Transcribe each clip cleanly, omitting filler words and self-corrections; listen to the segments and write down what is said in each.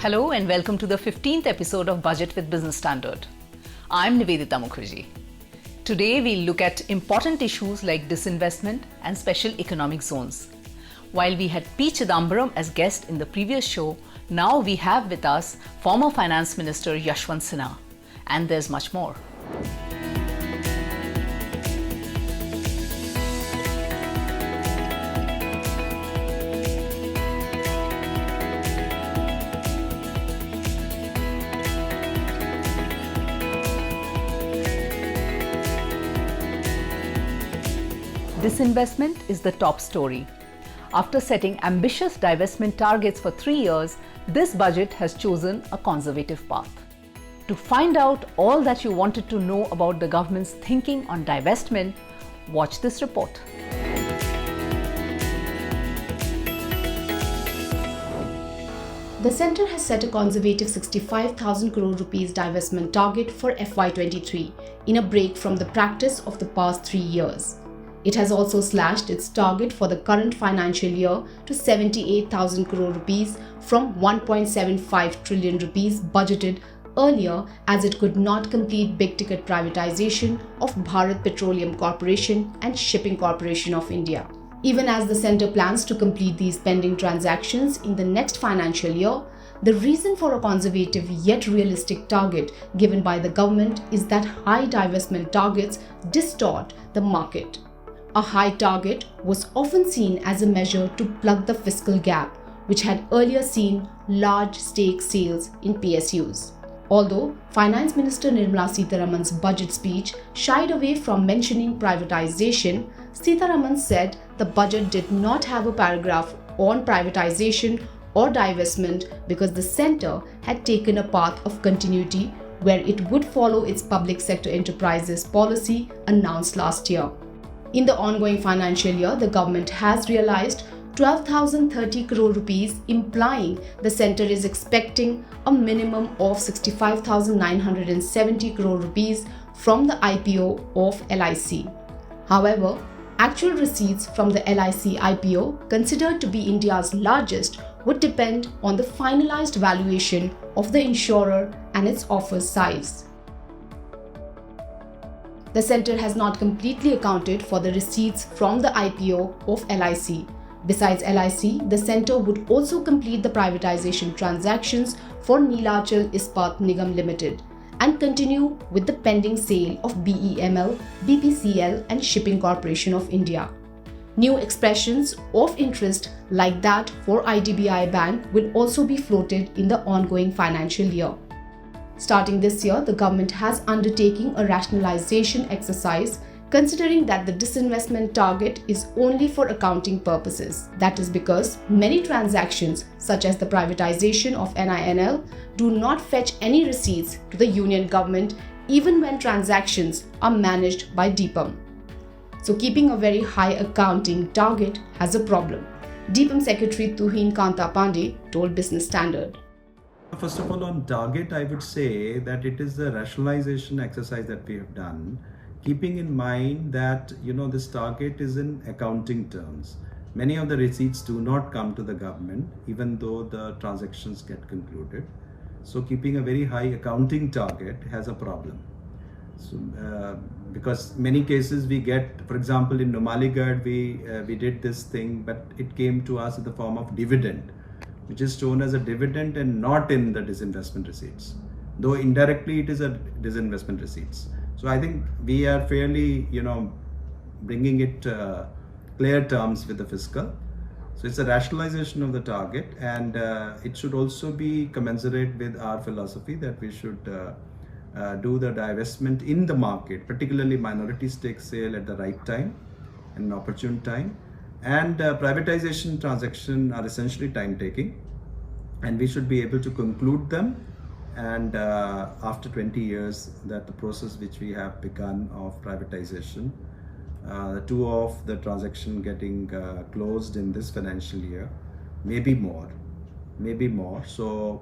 Hello and welcome to the 15th episode of Budget with Business Standard. I'm Nivedita Mukherjee. Today we'll look at important issues like disinvestment and special economic zones. While we had P. Chidambaram as guest in the previous show, now we have with us former Finance Minister Yashwant Sinha. And there's much more. Disinvestment is the top story. After setting ambitious divestment targets for 3 years, this budget has chosen a conservative path. To find out all that you wanted to know about the government's thinking on divestment, watch this report. The centre has set a conservative 65,000 crore rupees divestment target for FY23 in a break from the practice of the past 3 years. It has also slashed its target for the current financial year to 78,000 crore rupees from 1.75 trillion rupees budgeted earlier, as it could not complete big-ticket privatization of Bharat Petroleum Corporation and Shipping Corporation of India. Even as the centre plans to complete these pending transactions in the next financial year, the reason for a conservative yet realistic target given by the government is that high divestment targets distort the market. A high target was often seen as a measure to plug the fiscal gap, which had earlier seen large stake sales in PSUs. Although Finance Minister Nirmala Sitharaman's budget speech shied away from mentioning privatization, Sitharaman said the budget did not have a paragraph on privatization or divestment because the centre had taken a path of continuity where it would follow its public sector enterprises policy announced last year. In the ongoing financial year, the government has realised 12,030 crore rupees, implying the centre is expecting a minimum of 65,970 crore rupees from the IPO of LIC. However, actual receipts from the LIC IPO, considered to be India's largest, would depend on the finalised valuation of the insurer and its offer size. The centre has not completely accounted for the receipts from the IPO of LIC. Besides LIC, the centre would also complete the privatization transactions for Neelachal Ispat Nigam Limited and continue with the pending sale of BEML, BPCL and Shipping Corporation of India. New expressions of interest like that for IDBI Bank will also be floated in the ongoing financial year. Starting this year, the government has undertaken a rationalization exercise, considering that the disinvestment target is only for accounting purposes. That is because many transactions, such as the privatization of NINL, do not fetch any receipts to the union government even when transactions are managed by DIPAM. So keeping a very high accounting target has a problem. DIPAM Secretary Tuhin Kanta Pandey told Business Standard. First of all, on target, I would say that it is a rationalization exercise that we have done, keeping in mind that, this target is in accounting terms. Many of the receipts do not come to the government, even though the transactions get concluded. So keeping a very high accounting target has a problem. So, because many cases we get, for example, in Numaligarh, we did this thing, but it came to us in the form of dividend, which is shown as a dividend and not in the disinvestment receipts, though indirectly it is a disinvestment receipts. So I think we are fairly, bringing it clear terms with the fiscal. So it's a rationalization of the target, and it should also be commensurate with our philosophy that we should do the divestment in the market, particularly minority stake sale at the right time and an opportune time. And privatization transactions are essentially time-taking, and we should be able to conclude them. And after 20 years, that the process which we have begun of privatization, two of the transaction getting closed in this financial year, maybe more. So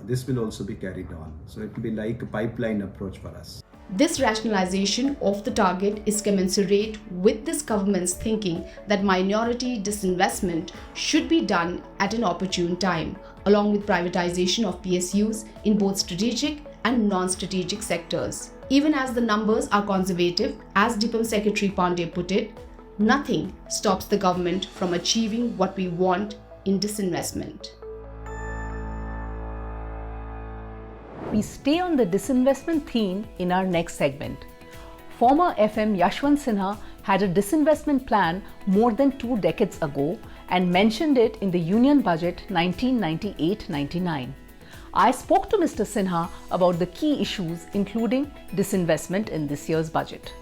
this will also be carried on. So it will be like a pipeline approach for us. This rationalization of the target is commensurate with this government's thinking that minority disinvestment should be done at an opportune time, along with privatization of PSUs in both strategic and non-strategic sectors. Even as the numbers are conservative, as DIPAM Secretary Pandey put it, nothing stops the government from achieving what we want in disinvestment. We stay on the disinvestment theme in our next segment. Former FM Yashwant Sinha had a disinvestment plan more than 2 decades ago and mentioned it in the Union Budget 1998-99. I spoke to Mr. Sinha about the key issues including disinvestment in this year's budget.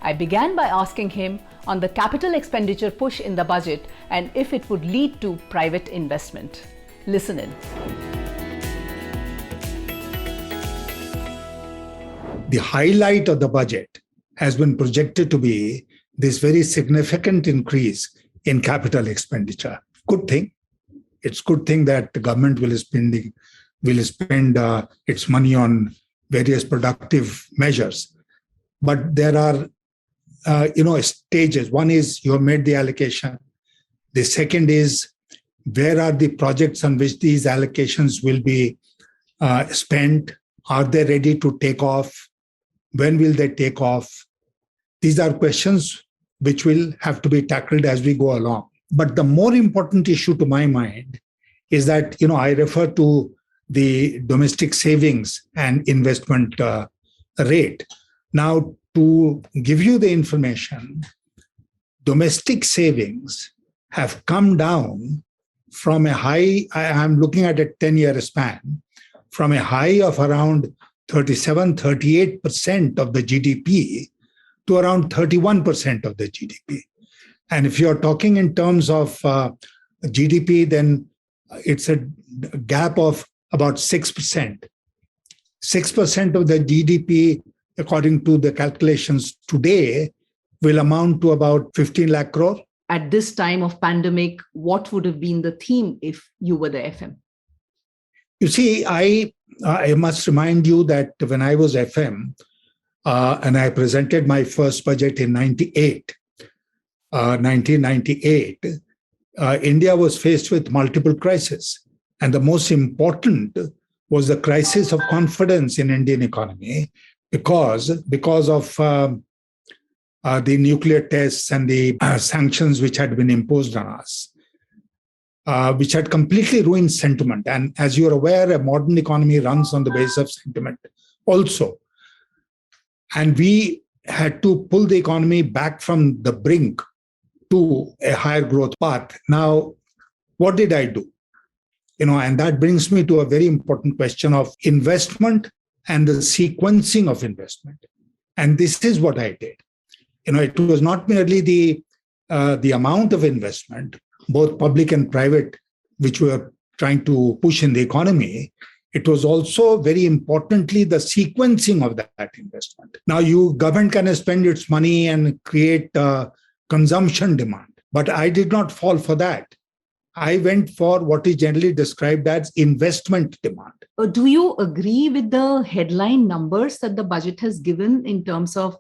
I began by asking him on the capital expenditure push in the budget and if it would lead to private investment. Listen in. The highlight of the budget has been projected to be this very significant increase in capital expenditure. Good thing. It's good thing that the government will spend its money on various productive measures. But there are, stages. One is you have made the allocation. The second is where are the projects on which these allocations will be spent? Are they ready to take off? When will they take off? These are questions which will have to be tackled as we go along. But the more important issue to my mind is that, I refer to the domestic savings and investment rate. Now, to give you the information, domestic savings have come down from a high, I'm looking at a 10-year span, from a high of around 38% of the GDP to around 31% of the GDP. And if you're talking in terms of GDP, then it's a gap of about 6%. 6% of the GDP, according to the calculations today, will amount to about 15 lakh crore. At this time of pandemic, what would have been the theme if you were the FM? You see, I must remind you that when I was FM and I presented my first budget in 1998, India was faced with multiple crises. And the most important was the crisis of confidence in Indian economy because of the nuclear tests and the sanctions which had been imposed on us. Which had completely ruined sentiment. And as you're aware, a modern economy runs on the basis of sentiment also. And we had to pull the economy back from the brink to a higher growth path. Now, what did I do? And that brings me to a very important question of investment and the sequencing of investment. And this is what I did. It was not merely the amount of investment, both public and private, which we were trying to push in the economy. It was also very importantly the sequencing of that investment. Now, government can spend its money and create consumption demand, but I did not fall for that. I went for what is generally described as investment demand. Do you agree with the headline numbers that the budget has given in terms of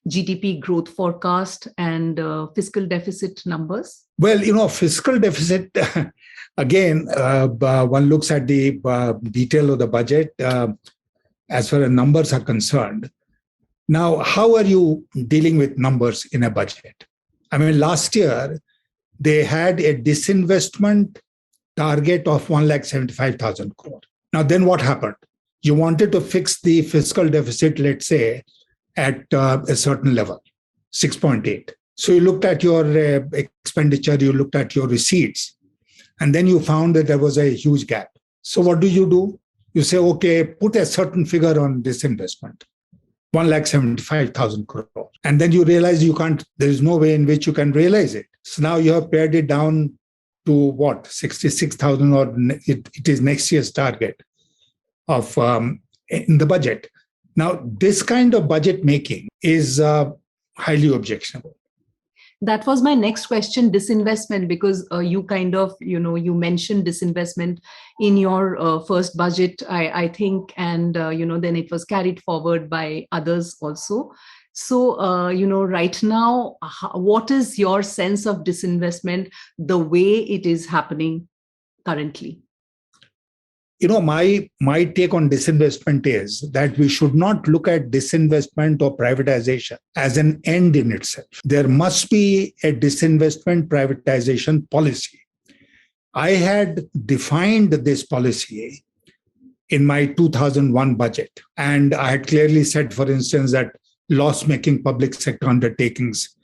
GDP growth forecast and fiscal deficit numbers? Well, fiscal deficit, again, one looks at the detail of the budget as far as numbers are concerned. Now, how are you dealing with numbers in a budget? I mean, last year, they had a disinvestment target of 1,75,000 crore. Now, then what happened? You wanted to fix the fiscal deficit, let's say, at a certain level, 6.8. So you looked at your expenditure, you looked at your receipts, and then you found that there was a huge gap. So what do? You say, okay, put a certain figure on disinvestment, 1,75,000 crore. And then you realize there is no way in which you can realize it. So now you have pared it down to what, 66,000, or it is next year's target of in the budget. Now, this kind of budget making is highly objectionable. That was my next question, disinvestment, because you kind of, you mentioned disinvestment in your first budget, I think, and, then it was carried forward by others also. So, right now, what is your sense of disinvestment, the way it is happening currently? My take on disinvestment is that we should not look at disinvestment or privatization as an end in itself. There must be a disinvestment privatization policy. I had defined this policy in my 2001 budget, and I had clearly said, for instance, that loss-making public sector undertakings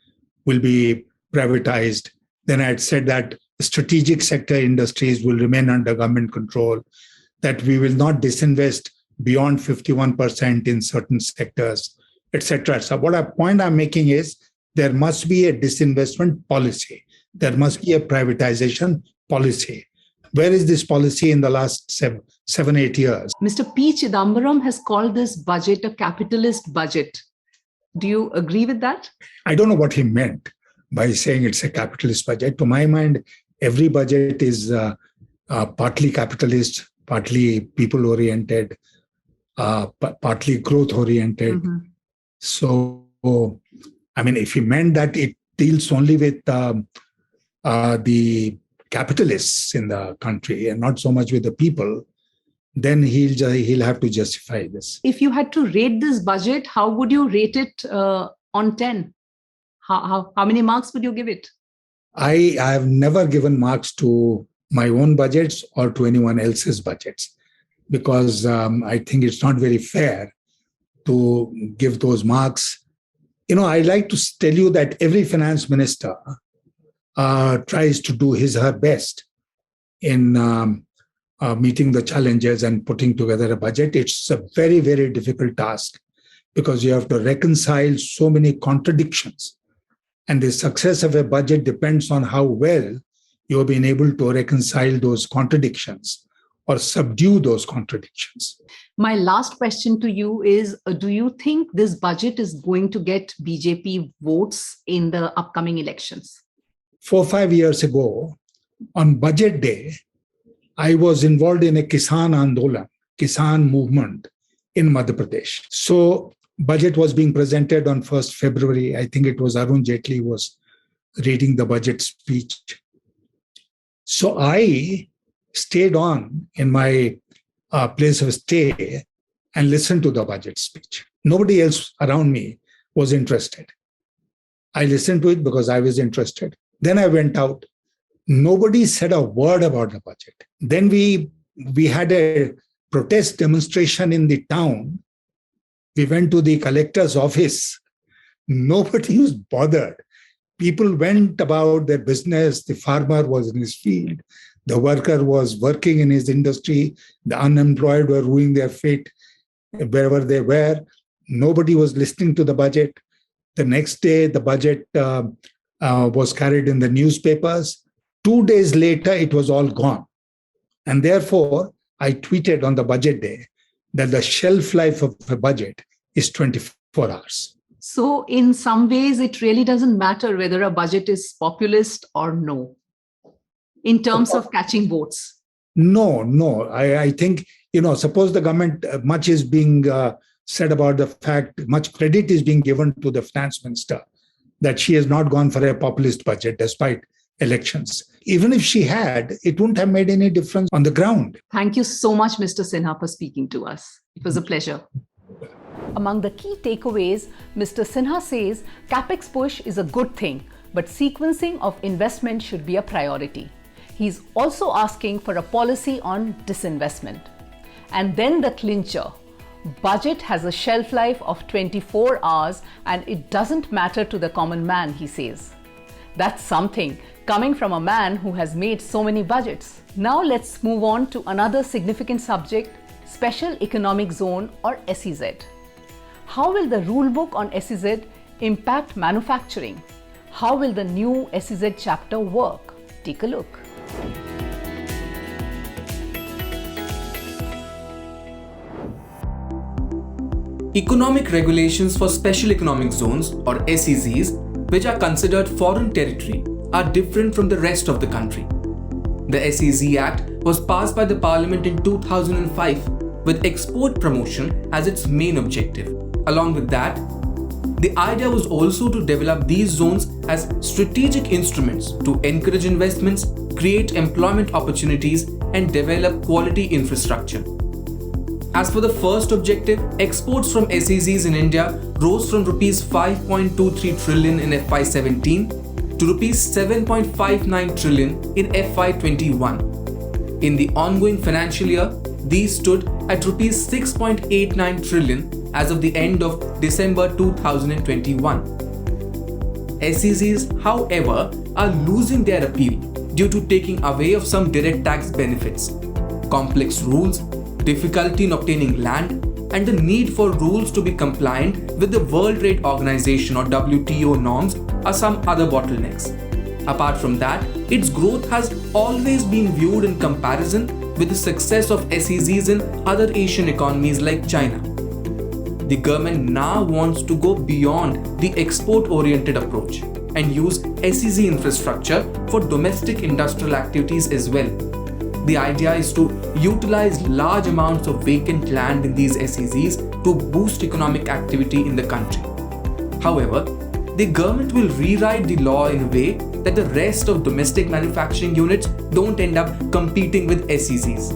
will be privatized. Then I had said that strategic sector industries will remain under government control, that we will not disinvest beyond 51% in certain sectors, etc. So point I'm making is there must be a disinvestment policy. There must be a privatization policy. Where is this policy in the last 7-8 years? Mr. P. Chidambaram has called this budget a capitalist budget. Do you agree with that? I don't know what he meant by saying it's a capitalist budget. To my mind, every budget is partly capitalist, partly people-oriented, partly growth-oriented. Mm-hmm. So, if he meant that it deals only with the capitalists in the country and not so much with the people, then he'll have to justify this. If you had to rate this budget, how would you rate it on 10? How many marks would you give it? I have never given marks to my own budgets or to anyone else's budgets, because I think it's not very fair to give those marks. I like to tell you that every finance minister tries to do his or her best in meeting the challenges and putting together a budget. It's a very, very difficult task because you have to reconcile so many contradictions. And the success of a budget depends on how well you have been able to reconcile those contradictions or subdue those contradictions. My last question to you is, do you think this budget is going to get BJP votes in the upcoming elections? 4 or 5 years ago, on budget day, I was involved in a Kisan Andolan, Kisan movement in Madhya Pradesh. So budget was being presented on 1st February. I think it was Arun Jaitley was reading the budget speech. So I stayed on in my place of stay and listened to the budget speech. Nobody else around me was interested. I listened to it because I was interested. Then I went out. Nobody said a word about the budget. Then we had a protest demonstration in the town. We went to the collector's office. Nobody was bothered. People went about their business. The farmer was in his field. The worker was working in his industry. The unemployed were ruining their fate wherever they were. Nobody was listening to the budget. The next day, the budget was carried in the newspapers. 2 days later, it was all gone. And therefore, I tweeted on the budget day that the shelf life of a budget is 24 hours. So in some ways, it really doesn't matter whether a budget is populist or no, in terms of catching votes. No. I think, suppose the government, much is being said about the fact, much credit is being given to the finance minister that she has not gone for a populist budget despite elections. Even if she had, it wouldn't have made any difference on the ground. Thank you so much, Mr. Sinha, for speaking to us. It was a pleasure. Among the key takeaways, Mr. Sinha says capex push is a good thing, but sequencing of investment should be a priority. He's also asking for a policy on disinvestment. And then the clincher. Budget has a shelf life of 24 hours and it doesn't matter to the common man, he says. That's something coming from a man who has made so many budgets. Now let's move on to another significant subject, Special Economic Zone or SEZ. How will the rulebook on SEZ impact manufacturing? How will the new SEZ chapter work? Take a look. Economic regulations for special economic zones or SEZs which are considered foreign territory, are different from the rest of the country. The SEZ Act was passed by the Parliament in 2005 with export promotion as its main objective. Along with that, the idea was also to develop these zones as strategic instruments to encourage investments, create employment opportunities, and develop quality infrastructure. As for the first objective, exports from SEZs in India rose from Rs 5.23 trillion in FY17 to Rs 7.59 trillion in FY21. In the ongoing financial year, these stood at Rs 6.89 trillion as of the end of December 2021. SEZs, however, are losing their appeal due to taking away of some direct tax benefits, complex rules, difficulty in obtaining land, and the need for rules to be compliant with the World Trade Organization or WTO norms are some other bottlenecks. Apart from that, its growth has always been viewed in comparison with the success of SEZs in other Asian economies like China. The government now wants to go beyond the export-oriented approach and use SEZ infrastructure for domestic industrial activities as well. The idea is to utilize large amounts of vacant land in these SEZs to boost economic activity in the country. However, the government will rewrite the law in a way that the rest of domestic manufacturing units don't end up competing with SEZs.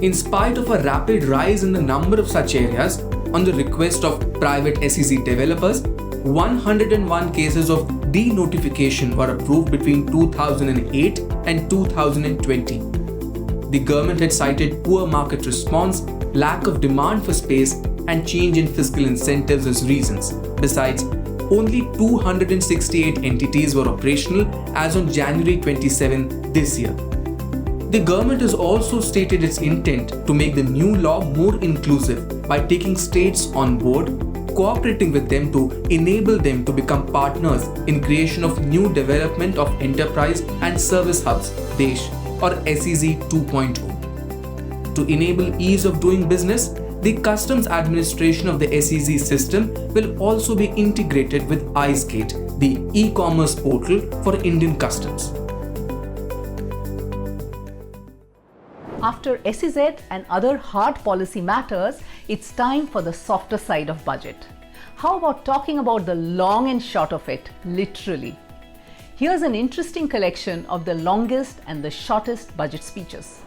In spite of a rapid rise in the number of such areas, on the request of private SEZ developers, 101 cases of denotification were approved between 2008 and 2020. The government had cited poor market response, lack of demand for space, and change in fiscal incentives as reasons. Besides, only 268 entities were operational as on January 27 this year. The government has also stated its intent to make the new law more inclusive by taking states on board, cooperating with them to enable them to become partners in creation of new development of enterprise and service hubs, DESH or SEZ 2.0. To enable ease of doing business, the customs administration of the SEZ system will also be integrated with IceGate, the e-commerce portal for Indian customs. After SEZ and other hard policy matters, it's time for the softer side of budget. How about talking about the long and short of it, literally? Here's an interesting collection of the longest and the shortest budget speeches.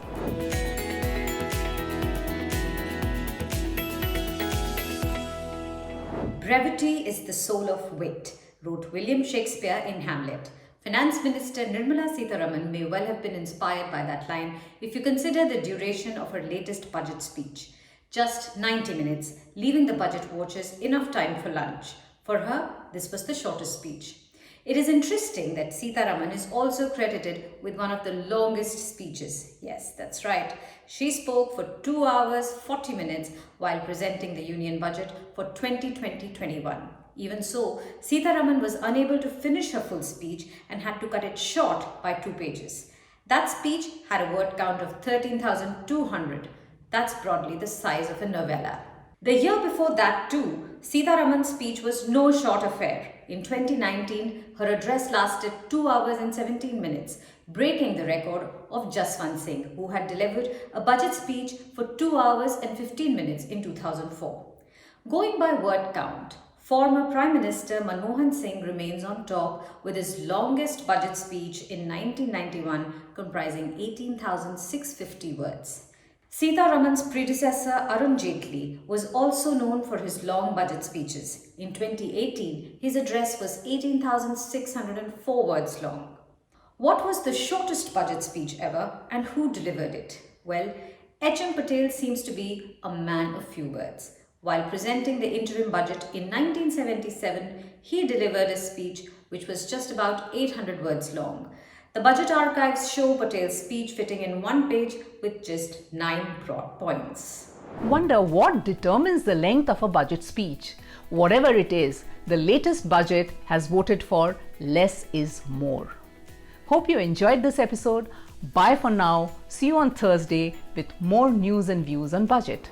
Brevity is the soul of wit, wrote William Shakespeare in Hamlet. Finance Minister Nirmala Sitharaman may well have been inspired by that line if you consider the duration of her latest budget speech. Just 90 minutes, leaving the budget watchers enough time for lunch. For her, this was the shortest speech. It is interesting that Sitharaman is also credited with one of the longest speeches. Yes, that's right. She spoke for 2 hours 40 minutes while presenting the Union Budget for 2020-21. Even so, Sitharaman was unable to finish her full speech and had to cut it short by 2 pages. That speech had a word count of 13,200. That's broadly the size of a novella. The year before that too, Sitharaman's speech was no short affair. In 2019, her address lasted 2 hours and 17 minutes, breaking the record of Yashwant Sinha, who had delivered a budget speech for 2 hours and 15 minutes in 2004. Going by word count, former Prime Minister Manmohan Singh remains on top with his longest budget speech in 1991, comprising 18,650 words. Sitharaman's predecessor Arun Jaitley was also known for his long budget speeches. In 2018, his address was 18,604 words long. What was the shortest budget speech ever and who delivered it? Well, H.M. Patel seems to be a man of few words. While presenting the interim budget in 1977, he delivered a speech which was just about 800 words long. The budget archives show Patel's speech fitting in 1 page with just 9 broad points. Wonder what determines the length of a budget speech? Whatever it is, the latest budget has voted for less is more. Hope you enjoyed this episode. Bye for now. See you on Thursday with more news and views on budget.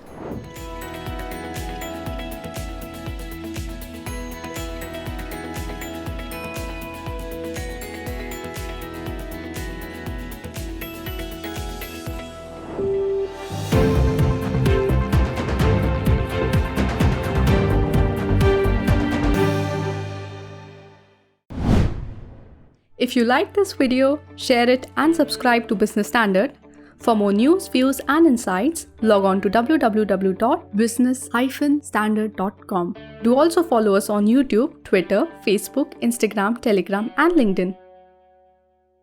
If you like this video, share it and subscribe to Business Standard. For more news, views and insights, log on to www.business-standard.com. Do also follow us on YouTube, Twitter, Facebook, Instagram, Telegram and LinkedIn.